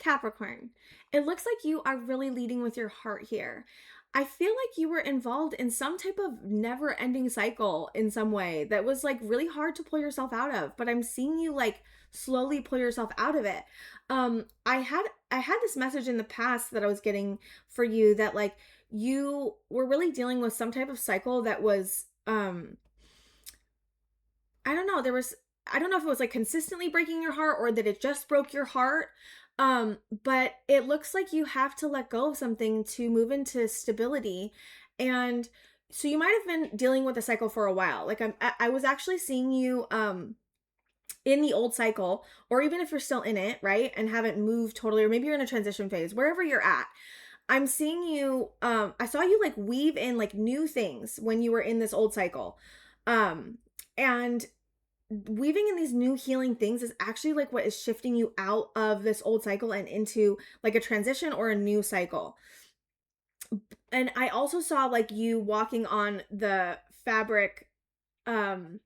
Capricorn, it looks like you are really leading with your heart here. I feel like you were involved in some type of never ending cycle in some way that was like really hard to pull yourself out of, but I'm seeing you like slowly pull yourself out of it. I had this message in the past that I was getting for you that like you were really dealing with some type of cycle that was I don't know, I don't know if it was like consistently breaking your heart or that it just broke your heart. But it looks like you have to let go of something to move into stability. And so you might have been dealing with a cycle for a while. Like I was actually seeing you in the old cycle, or even if you're still in it, right? And haven't moved totally, or maybe you're in a transition phase, wherever you're at. I'm seeing you, I saw you like weave in like new things when you were in this old cycle. And weaving in these new healing things is actually like what is shifting you out of this old cycle and into like a transition or a new cycle. And I also saw like you walking on the fabric, when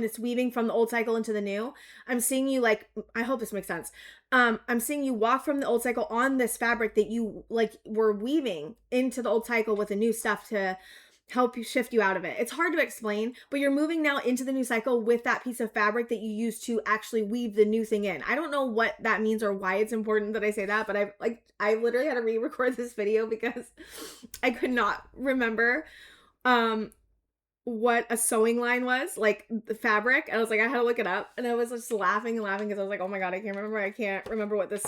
it's weaving from the old cycle into the new. I'm seeing you like, I hope this makes sense. I'm seeing you walk from the old cycle on this fabric that you like were weaving into the old cycle with the new stuff to help you shift you out of it. It's hard to explain, but you're moving now into the new cycle with that piece of fabric that you use to actually weave the new thing in. I don't know what that means or why it's important that I say that, but I literally had to re-record this video because I could not remember what a sewing line was, like the fabric. And I was like, I had to look it up, and I was just laughing and laughing because I was like, oh my god, I can't remember what this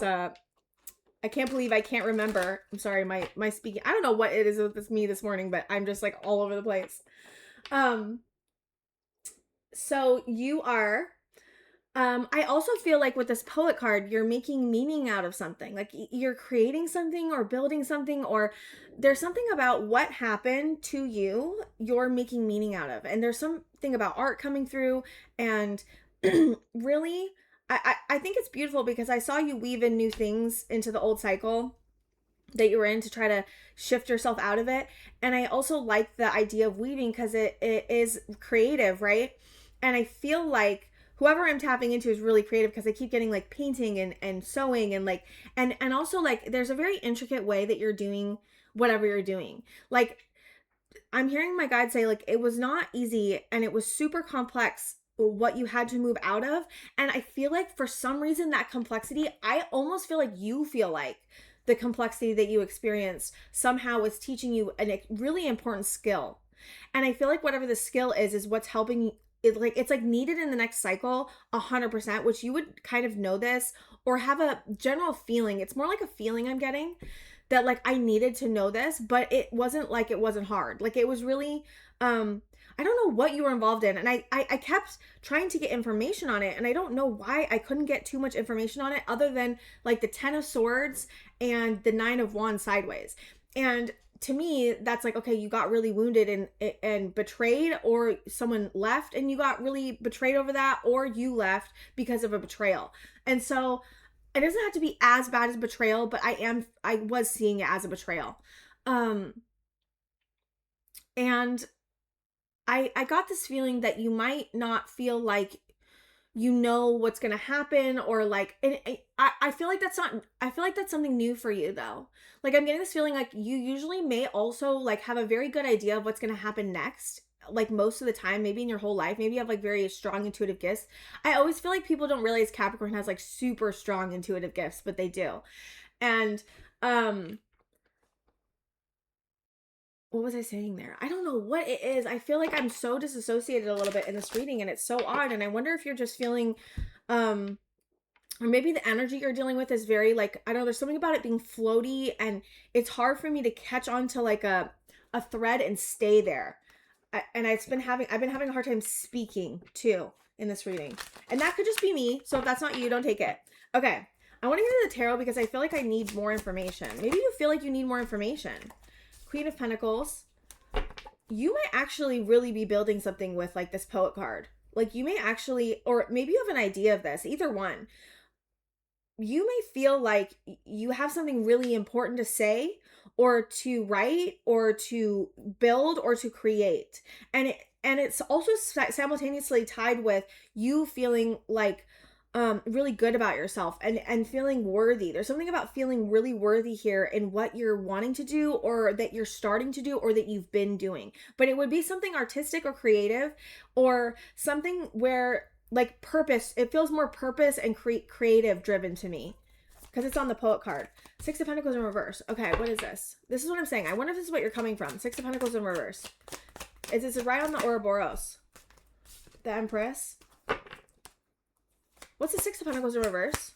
I can't believe I can't remember. I'm sorry, my speaking. I don't know what it is with me this morning, but I'm just like all over the place. So you are. I also feel like with this poet card, you're making meaning out of something. Like you're creating something or building something, or there's something about what happened to you you're making meaning out of. And there's something about art coming through, and really I think it's beautiful because I saw you weave in new things into the old cycle that you were in to try to shift yourself out of it. And I also like the idea of weaving because it is creative, right? And I feel like whoever I'm tapping into is really creative because I keep getting like painting and sewing and like and also like there's a very intricate way that you're doing whatever you're doing. Like I'm hearing my guide say like it was not easy and it was super complex what you had to move out of. And I feel like for some reason that complexity, I almost feel like you feel like the complexity that you experienced somehow was teaching you a really important skill. And I feel like whatever the skill is what's helping it's like needed in the next cycle 100%, which you would kind of know this or have a general feeling. It's more like a feeling I'm getting that like I needed to know this, but it wasn't like it wasn't hard. Like it was really I don't know what you were involved in. And I kept trying to get information on it. And I don't know why I couldn't get too much information on it other than like the 10 of Swords and the 9 of Wands sideways. And to me, that's like, okay, you got really wounded and betrayed, or someone left and you got really betrayed over that, or you left because of a betrayal. And so it doesn't have to be as bad as betrayal, but I was seeing it as a betrayal. And I got this feeling that you might not feel like you know what's going to happen, or like, and I feel like I feel like that's something new for you though. Like I'm getting this feeling like you usually may also like have a very good idea of what's going to happen next. Like most of the time, maybe in your whole life, maybe you have like very strong intuitive gifts. I always feel like people don't realize Capricorn has like super strong intuitive gifts, but they do. And, what was I saying there? I don't know what it is. I feel like I'm so disassociated a little bit in this reading, and it's so odd. And I wonder if you're just feeling, or maybe the energy you're dealing with is very like, I don't know, there's something about it being floaty, and it's hard for me to catch on to like a thread and stay there. I've been having a hard time speaking too in this reading. And that could just be me. So if that's not you, don't take it. Okay. I want to get into the tarot because I feel like I need more information. Maybe you feel like you need more information. Queen of Pentacles. You might actually really be building something with like this poet card. Like you may actually, or maybe you have an idea of this, either one. You may feel like you have something really important to say or to write or to build or to create. And it's also simultaneously tied with you feeling like really good about yourself and feeling worthy. There's something about feeling really worthy here in what you're wanting to do, or that you're starting to do, or that you've been doing. But it would be something artistic or creative, or something where like purpose, it feels more purpose and creative driven to me, because it's on the Poet card. Six of Pentacles in reverse. Okay, what is this? This is what I'm saying. I wonder if this is what you're coming from. Six of Pentacles in reverse. Is this right on the Ouroboros? The Empress. What's the Six of Pentacles in reverse?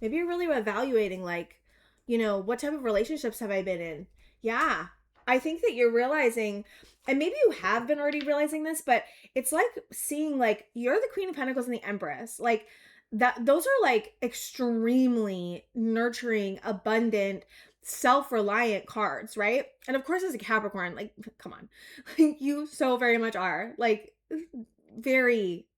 Maybe you're really evaluating, like, you know, what type of relationships have I been in? Yeah. I think that you're realizing, and maybe you have been already realizing this, but it's like seeing, like, you're the Queen of Pentacles and the Empress. Like, that, those are like extremely nurturing, abundant, self-reliant cards, right? And of course, as a Capricorn, like, come on. You so very much are. Like, very,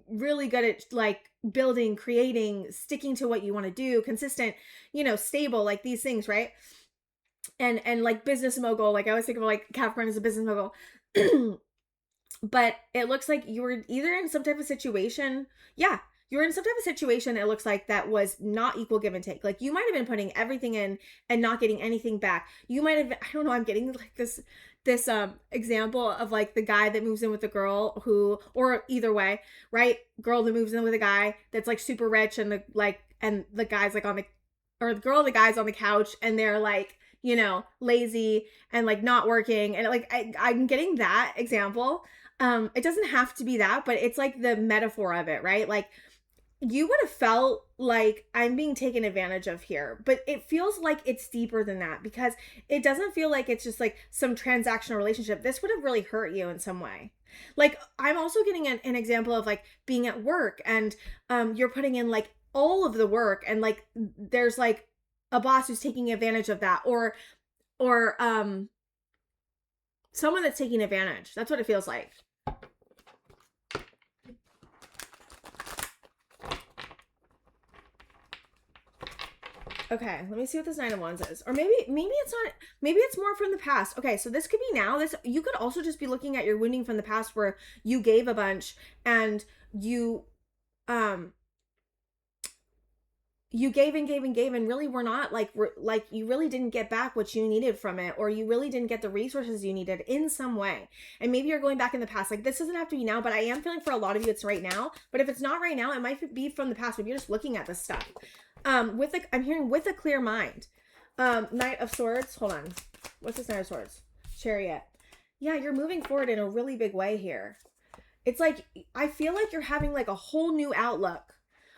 really good at like building, creating, sticking to what you want to do, consistent, you know, stable, like these things, right? And like business mogul, like I always think of like Capricorn as a business mogul. But it looks like you were either in some type of situation, yeah, you're in some type of situation, it looks like, that was not equal give and take. Like you might have been putting everything in and not getting anything back. You might have, I don't know, I'm getting like this example of like the guy that moves in with the girl who, or either way, right? Girl that moves in with a guy that's like super rich, and the guy's like on the, or the girl, the guy's on the couch, and they're like, you know, lazy and like not working. And like, I'm getting that example. It doesn't have to be that, but it's like the metaphor of it, right? Like you would have felt like I'm being taken advantage of here, but it feels like it's deeper than that, because it doesn't feel like it's just like some transactional relationship. This would have really hurt you in some way. Like I'm also getting an example of like being at work, and you're putting in like all of the work, and like there's like a boss who's taking advantage of that, or someone that's taking advantage. That's what it feels like. Okay, let me see what this Nine of Wands is. Or maybe it's not, maybe it's more from the past. Okay, so this could be now. This, you could also just be looking at your wounding from the past, where you gave a bunch and you gave and gave and gave, and really were not like you really didn't get back what you needed from it, or you really didn't get the resources you needed in some way. And maybe you're going back in the past. Like this doesn't have to be now, but I am feeling for a lot of you it's right now. But if it's not right now, it might be from the past. Maybe you're just looking at this stuff with like, I'm hearing with a clear mind. Knight of Swords. Hold on. What's this Knight of Swords? Chariot. Yeah, you're moving forward in a really big way here. It's like, I feel like you're having like a whole new outlook.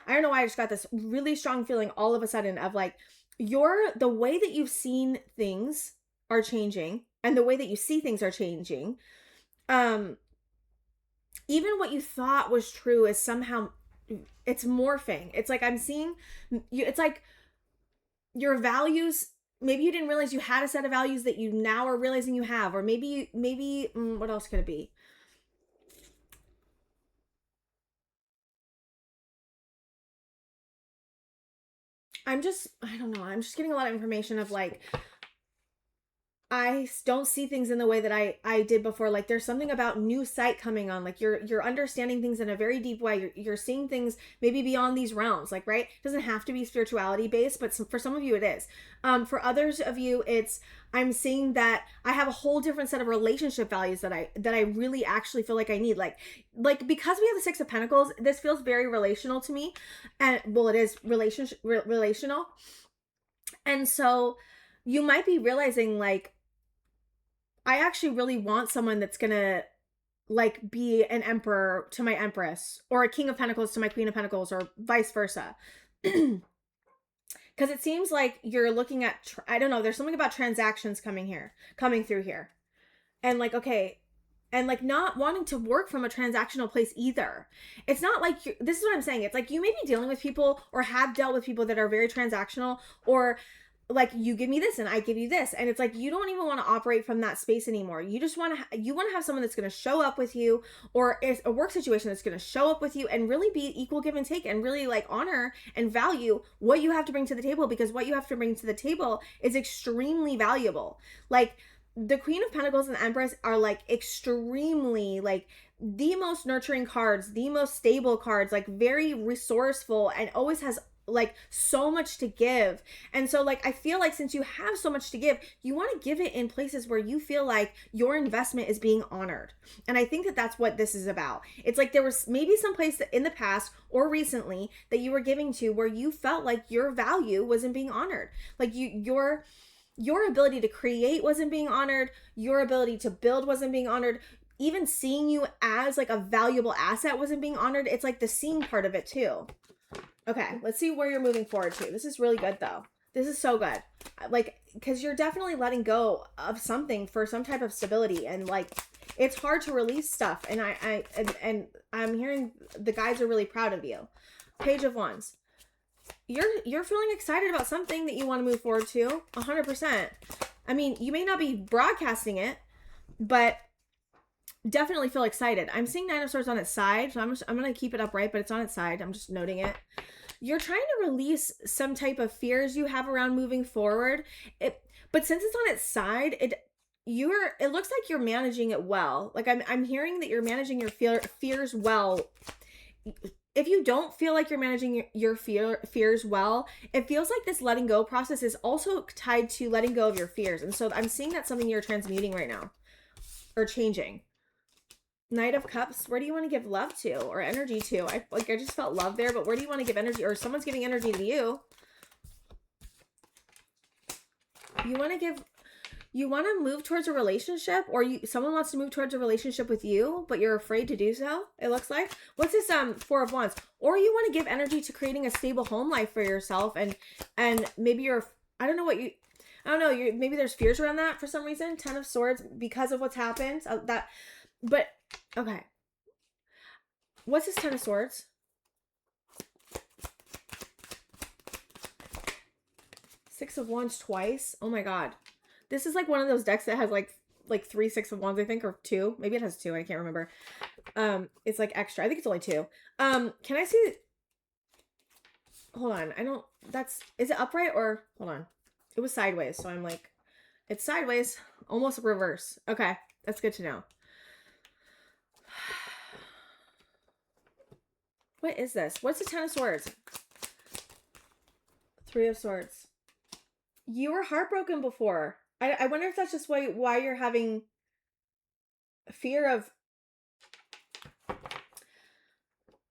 I don't know why I just got this really strong feeling all of a sudden of like, the way that you've seen things are changing, and the way that you see things are changing. Even what you thought was true is somehow, it's morphing. It's like, I'm seeing you, it's like your values, maybe you didn't realize you had a set of values that you now are realizing you have, or maybe what else could it be? I don't know. I'm just getting a lot of information of like, I don't see things in the way that I did before. Like there's something about new sight coming on. Like you're understanding things in a very deep way. You're seeing things maybe beyond these realms. Like, right? It doesn't have to be spirituality based, but for some of you it is. For others of you, I'm seeing that I have a whole different set of relationship values that I really actually feel like I need. Like because we have the Six of Pentacles, this feels very relational to me. And well, it is relational. And so you might be realizing like, I actually really want someone that's gonna like be an emperor to my empress, or a King of Pentacles to my Queen of Pentacles, or vice versa. Because it seems like you're looking at, I don't know, there's something about transactions coming through here. And like, okay, and like not wanting to work from a transactional place either. It's not like, this is what I'm saying. It's like you may be dealing with people, or have dealt with people that are very transactional, or like you give me this and I give you this, and it's like you don't even want to operate from that space anymore. You just want to have someone that's going to show up with you, or it's a work situation that's going to show up with you and really be equal give and take, and really like honor and value what you have to bring to the table, because what you have to bring to the table is extremely valuable. Like the Queen of Pentacles and the Empress are like extremely like the most nurturing cards, the most stable cards, like very resourceful and always has like so much to give. And so like I feel like since you have so much to give, you want to give it in places where you feel like your investment is being honored. And I think that that's what this is about. It's like there was maybe some place in the past or recently that you were giving to where you felt like your value wasn't being honored. Like your ability to create wasn't being honored, your ability to build wasn't being honored, even seeing you as like a valuable asset wasn't being honored. It's like the seeing part of it too. Okay, let's see where you're moving forward to. This is really good though. This is so good. Like, because you're definitely letting go of something for some type of stability, and like it's hard to release stuff. And I'm hearing the guys are really proud of you. Page of Wands. You're feeling excited about something that you want to move forward to. 100%. I mean, you may not be broadcasting it, but definitely feel excited. I'm seeing Nine of Swords on its side, so I'm going to keep it upright, but it's on its side. I'm just noting it. You're trying to release some type of fears you have around moving forward. But since it's on its side, it looks like you're managing it well. Like I'm hearing that you're managing your fears well. If you don't feel like you're managing your fears well, it feels like this letting go process is also tied to letting go of your fears. And so I'm seeing that's something you're transmuting right now or changing. Knight of Cups, where do you want to give love to or energy to? I just felt love there, but where do you want to give energy, or someone's giving energy to you? You want to move towards a relationship, or someone wants to move towards a relationship with you, but you're afraid to do so, it looks like. What's this Four of Wands? Or you want to give energy to creating a stable home life for yourself, and maybe maybe there's fears around that for some reason. Ten of Swords, because of what's happened. But okay. What's this Ten of Swords? Six of Wands twice. Oh my god. This is like one of those decks that has like 3 Six of Wands, I think, or 2. Maybe it has 2. I can't remember. It's like extra. I think it's only 2. Can I see? Hold on. Is it upright or hold on? It was sideways, so I'm like, it's sideways, almost reverse. Okay, that's good to know. What is this? What's the Ten of Swords? Three of Swords. You were heartbroken before. I wonder if that's just why you're having fear of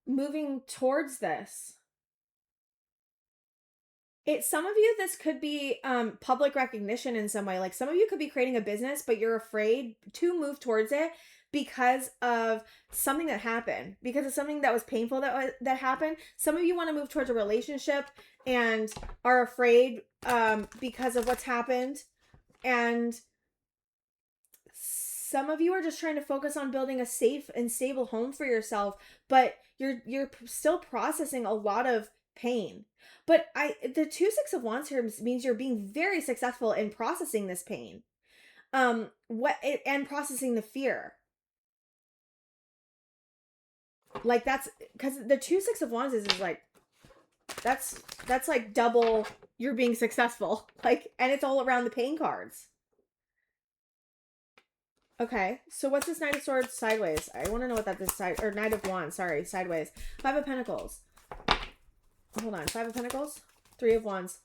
moving towards this. Some of you, this could be public recognition in some way. Like some of you could be creating a business, but you're afraid to move towards it because of something that happened, because of something that was painful that happened. Some of you want to move towards a relationship and are afraid because of what's happened. And some of you are just trying to focus on building a safe and stable home for yourself, but you're still processing a lot of pain. But the 2 Six of Wands here means you're being very successful in processing this pain. And processing the fear. Like that's because the 2 Six of Wands is like that's like double you're being successful. Like, and it's all around the pain cards. Okay, so what's this Knight of Swords sideways? I want to know what that is or Knight of Wands, sorry, sideways. 5 of Pentacles. Hold on, 5 of Pentacles, 3 of Wands.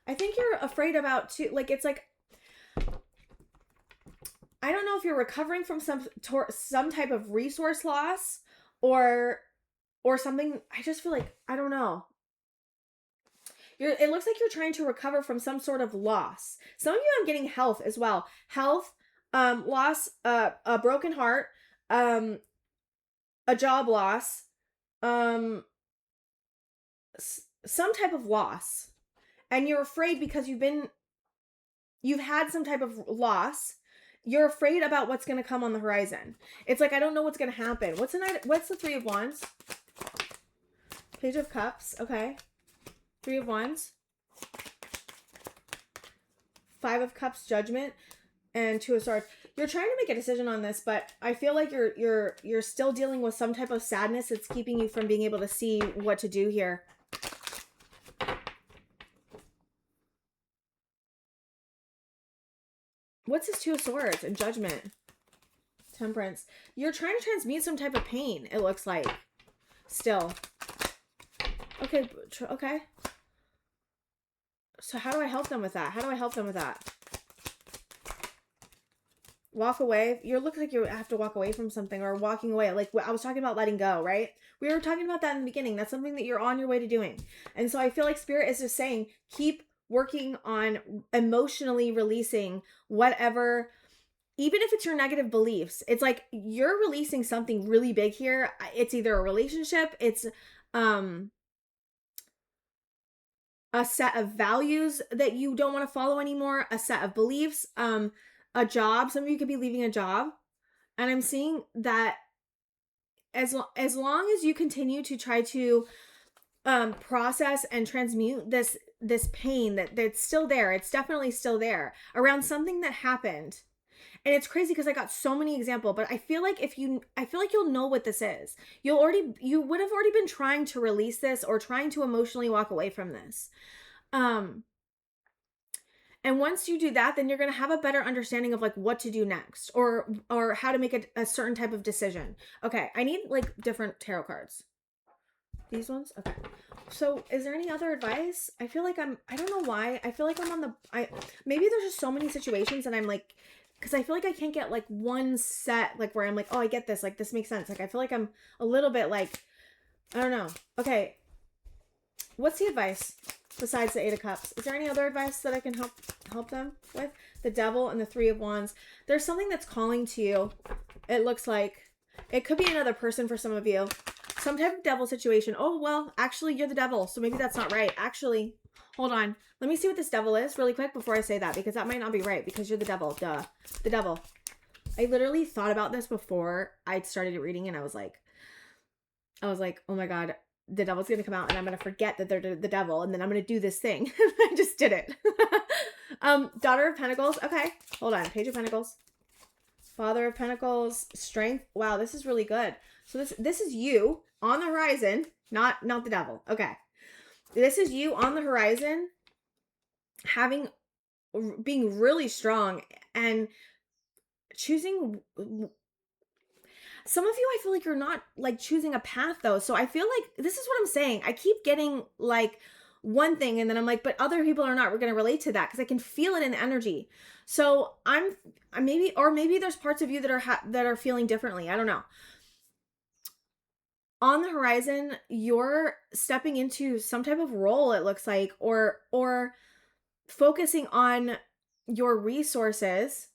I think you're afraid about it's like, I don't know if you're recovering from some type of resource loss or something. I just feel like, I don't know. It looks like you're trying to recover from some sort of loss. Some of you, I'm getting health as well. Health, loss, a broken heart, a job loss, some type of loss. And you're afraid because you've had some type of loss. You're afraid about what's going to come on the horizon. It's like, I don't know what's going to happen. What's the 3 of Wands? Page of Cups. Okay. 3 of Wands. 5 of Cups, Judgment, and 2 of Swords. You're trying to make a decision on this, but I feel like you're still dealing with some type of sadness that's keeping you from being able to see what to do here. What's this 2 of Swords and Judgment? Temperance. You're trying to transmute some type of pain, it looks like. Still. Okay, okay. So how do I help them with that? How do I help them with that? Walk away. You look like you have to walk away from something, or walking away. Like I was talking about letting go, right? We were talking about that in the beginning. That's something that you're on your way to doing. And so I feel like Spirit is just saying, keep working on emotionally releasing whatever, even if it's your negative beliefs. It's like you're releasing something really big here. It's either a relationship, it's a set of values that you don't want to follow anymore, a set of beliefs, a job. Some of you could be leaving a job. And I'm seeing that as long as you continue to try to process and transmute this pain that's still there, it's definitely still there around something that happened. And it's crazy because I got so many examples, but I feel like you'll know what this is. You would have already been trying to release this or trying to emotionally walk away from this. And once you do that, then you're going to have a better understanding of like what to do next, or how to make a certain type of decision. Okay, I need like different tarot cards. These ones? Okay. So is there any other advice? I feel like I don't know why. I feel like I'm on maybe there's just so many situations and I'm like, because I feel like I can't get like one set, like where I'm like, oh, I get this. Like this makes sense. Like I feel like I'm a little bit like, I don't know. Okay. What's the advice besides the 8 of Cups? Is there any other advice that I can help them with? The Devil and the 3 of Wands. There's something that's calling to you. It looks like it could be another person for some of you. Some type of devil situation. Oh, well, actually you're the devil. So maybe that's not right. Actually, hold on. Let me see what this devil is really quick before I say that, because that might not be right because you're the devil. Duh. The devil. I literally thought about this before I started reading and I was like, oh my God, the devil's going to come out and I'm going to forget that they're the devil and then I'm going to do this thing. I just did it. Daughter of Pentacles. Okay. Hold on. Page of Pentacles. Father of Pentacles. Strength. Wow, this is really good. So this is you on the horizon, not the devil. Okay. This is you on the horizon, being really strong and choosing. Some of you, I feel like you're not like choosing a path though. So I feel like this is what I'm saying. I keep getting like one thing and then I'm like, but other people are not going to relate to that because I can feel it in the energy. So maybe there's parts of you that are feeling differently. I don't know. On the horizon, you're stepping into some type of role, it looks like, or focusing on your resources.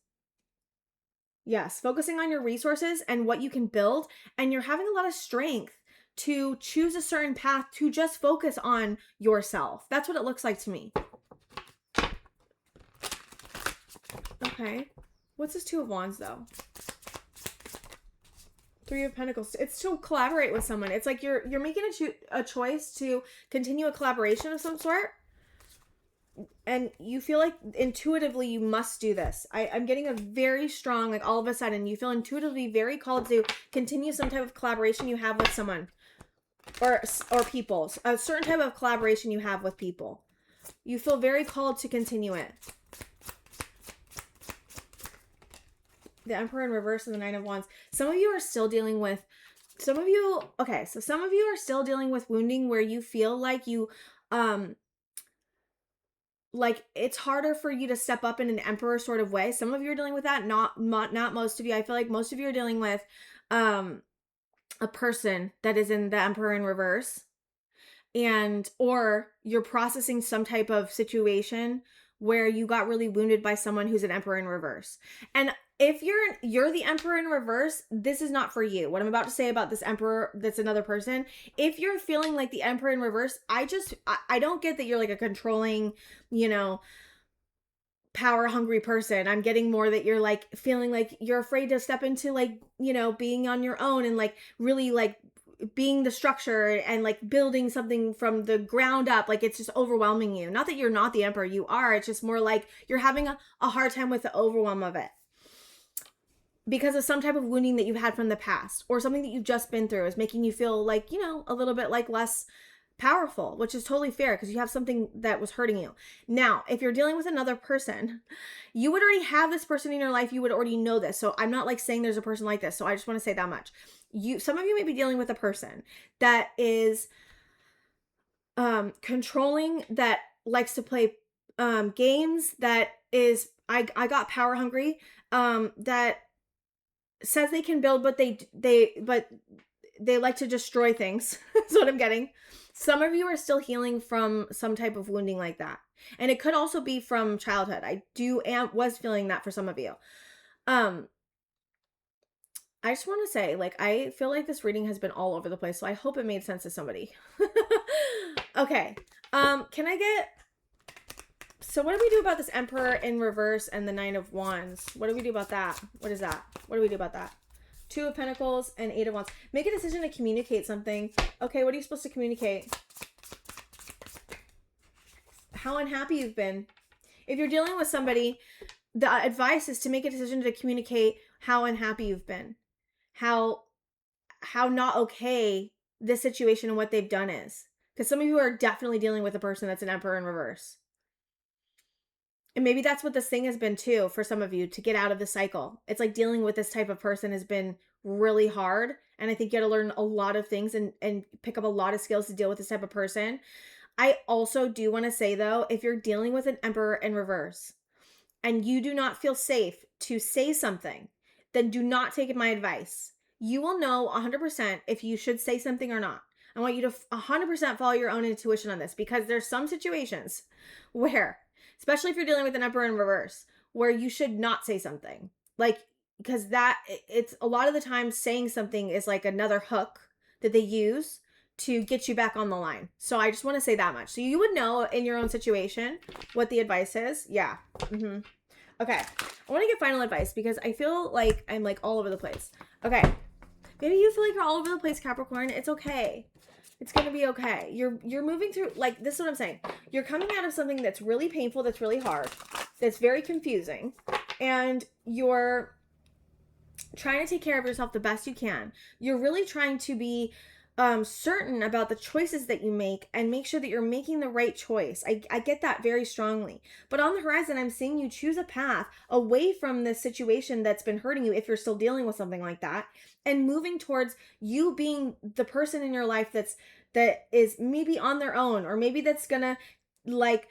Yes, focusing on your resources and what you can build, and you're having a lot of strength to choose a certain path to just focus on yourself. That's what it looks like to me. Okay. What's this 2 of Wands though? 3 of Pentacles. It's to collaborate with someone. It's like you're making a choice to continue a collaboration of some sort. And you feel like intuitively you must do this. I'm getting a very strong, like all of a sudden, you feel intuitively very called to continue some type of collaboration you have with someone or people. A certain type of collaboration you have with people. You feel very called to continue it. The Emperor in reverse and the 9 of Wands. Some of you are still dealing with, some of you are still dealing with wounding where you feel like you, like it's harder for you to step up in an emperor sort of way. Some of you are dealing with that, not most of you. I feel like most of you are dealing with a person that is in the Emperor in reverse, or you're processing some type of situation where you got really wounded by someone who's an Emperor in reverse. And if you're the Emperor in reverse, this is not for you. What I'm about to say about this Emperor that's another person, if you're feeling like the Emperor in reverse, I don't get that you're like a controlling, power hungry person. I'm getting more that you're like feeling like you're afraid to step into like, being on your own and like really like being the structure and like building something from the ground up. Like it's just overwhelming you. Not that you're not the Emperor, you are. It's just more like you're having a hard time with the overwhelm of it. Because of some type of wounding that you've had from the past or something that you've just been through is making you feel like, a little bit like less powerful, which is totally fair because you have something that was hurting you. Now, if you're dealing with another person, you would already have this person in your life. You would already know this. So I'm not like saying there's a person like this. So I just want to say that much. Some of you may be dealing with a person that is controlling, that likes to play games, that is I got power hungry, that says they can build, but they like to destroy things. That's what I'm getting. Some of you are still healing from some type of wounding like that. And it could also be from childhood. I was feeling that for some of you. I just want to say, like, I feel like this reading has been all over the place, so I hope it made sense to somebody. Okay. Can I get... So what do we do about this Emperor in reverse and the Nine of Wands? What do we do about that? What is that? What do we do about that? Two of Pentacles and Eight of Wands. Make a decision to communicate something. Okay, what are you supposed to communicate? How unhappy you've been. If you're dealing with somebody, the advice is to make a decision to communicate how unhappy you've been. How not okay this situation and what they've done is. Because some of you are definitely dealing with a person that's an Emperor in reverse. And maybe that's what this thing has been too for some of you, to get out of the cycle. It's like dealing with this type of person has been really hard. And I think you got to learn a lot of things and pick up a lot of skills to deal with this type of person. I also do want to say though, if you're dealing with an Emperor in reverse and you do not feel safe to say something, then do not take my advice. You will know 100% if you should say something or not. I want you to 100% follow your own intuition on this, because there's some situations where, especially if you're dealing with an Emperor in reverse, where you should not say something. Like, because it's a lot of the time saying something is like another hook that they use to get you back on the line. So I just want to say that much. So you would know in your own situation what the advice is. Yeah. Okay. I want to get final advice because I feel like I'm like all over the place. Okay. Maybe you feel like you're all over the place, Capricorn. It's okay. It's going to be okay. You're moving through, like, this is what I'm saying. You're coming out of something that's really painful, that's really hard, that's very confusing, and you're trying to take care of yourself the best you can. You're really trying to be certain about the choices that you make and make sure that you're making the right choice. I get that very strongly. But on the horizon, I'm seeing you choose a path away from this situation that's been hurting you, if you're still dealing with something like that, and moving towards you being the person in your life that is maybe on their own, or maybe that's gonna like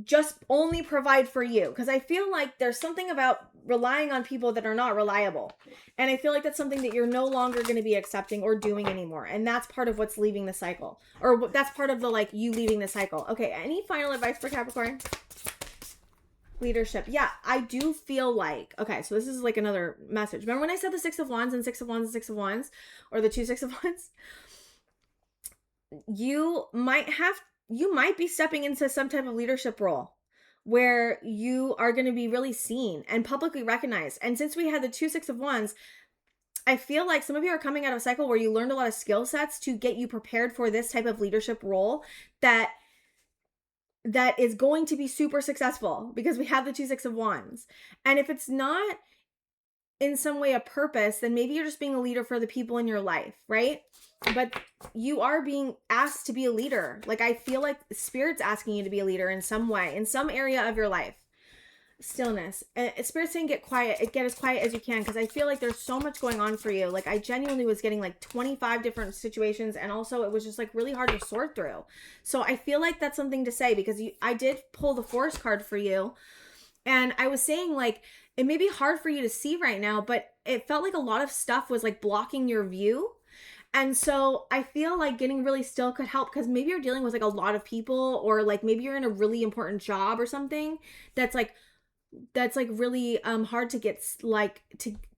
just only provide for you. Because I feel like there's something about relying on people that are not reliable. And I feel like that's something that you're no longer going to be accepting or doing anymore. And that's part of what's leaving the cycle. Or that's part of the, like, you leaving the cycle. Okay, any final advice for Capricorn? Leadership. Yeah, I do feel like, okay, so this is like another message. Remember when I said the Six of Wands and Six of Wands and Six of Wands? Or the two Six of Wands? You might be stepping into some type of leadership role where you are going to be really seen and publicly recognized. And since we had the two Six of Wands, I feel like some of you are coming out of a cycle where you learned a lot of skill sets to get you prepared for this type of leadership role that is going to be super successful, because we have the two Six of Wands. And if it's not in some way a purpose, then maybe you're just being a leader for the people in your life, right? But you are being asked to be a leader. Like, I feel like Spirit's asking you to be a leader in some way, in some area of your life. Stillness. Spirit's saying get quiet. Get as quiet as you can, because I feel like there's so much going on for you. Like, I genuinely was getting like 25 different situations, and also it was just like really hard to sort through. So I feel like that's something to say, because I did pull the Force card for you, and I was saying, like, it may be hard for you to see right now, but it felt like a lot of stuff was like blocking your view. And so I feel like getting really still could help, because maybe you're dealing with like a lot of people, or like maybe you're in a really important job or something that's like really hard to get, like,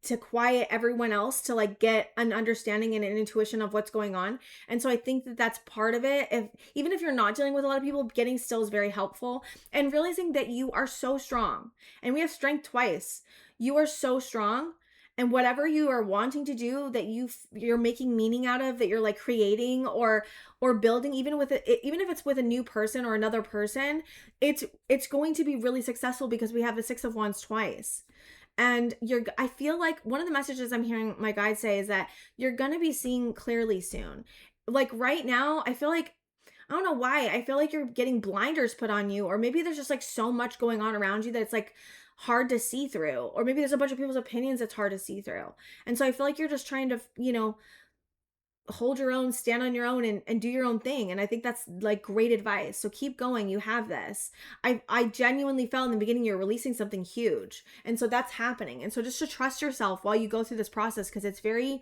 to quiet everyone else, to like get an understanding and an intuition of what's going on. And so I think that that's part of it. Even if you're not dealing with a lot of people, getting still is very helpful, and realizing that you are so strong. And we have strength twice. You are so strong. And whatever you are wanting to do, that you're making meaning out of, that you're like creating or building, even if it's with a new person or another person, it's going to be really successful, because we have the Six of Wands twice. And I feel like one of the messages I'm hearing my guides say is that you're going to be seeing clearly soon. Like right now, I feel like I don't know why. I feel like you're getting blinders put on you, or maybe there's just like so much going on around you that it's like hard to see through, or maybe there's a bunch of people's opinions that's hard to see through. And so I feel like you're just trying to, hold your own, stand on your own, and do your own thing. And I think that's like great advice. So keep going. You have this. I genuinely felt in the beginning you're releasing something huge. And so that's happening. And so just to trust yourself while you go through this process, because it's very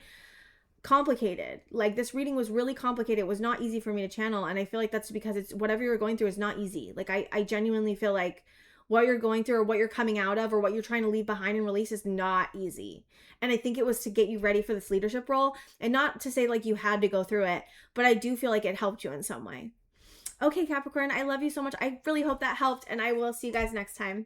complicated. Like this reading was really complicated. It was not easy for me to channel. And I feel like that's because it's whatever you're going through is not easy. Like I genuinely feel like what you're going through or what you're coming out of or what you're trying to leave behind and release is not easy. And I think it was to get you ready for this leadership role, and not to say like you had to go through it, but I do feel like it helped you in some way. Okay, Capricorn, I love you so much. I really hope that helped, and I will see you guys next time.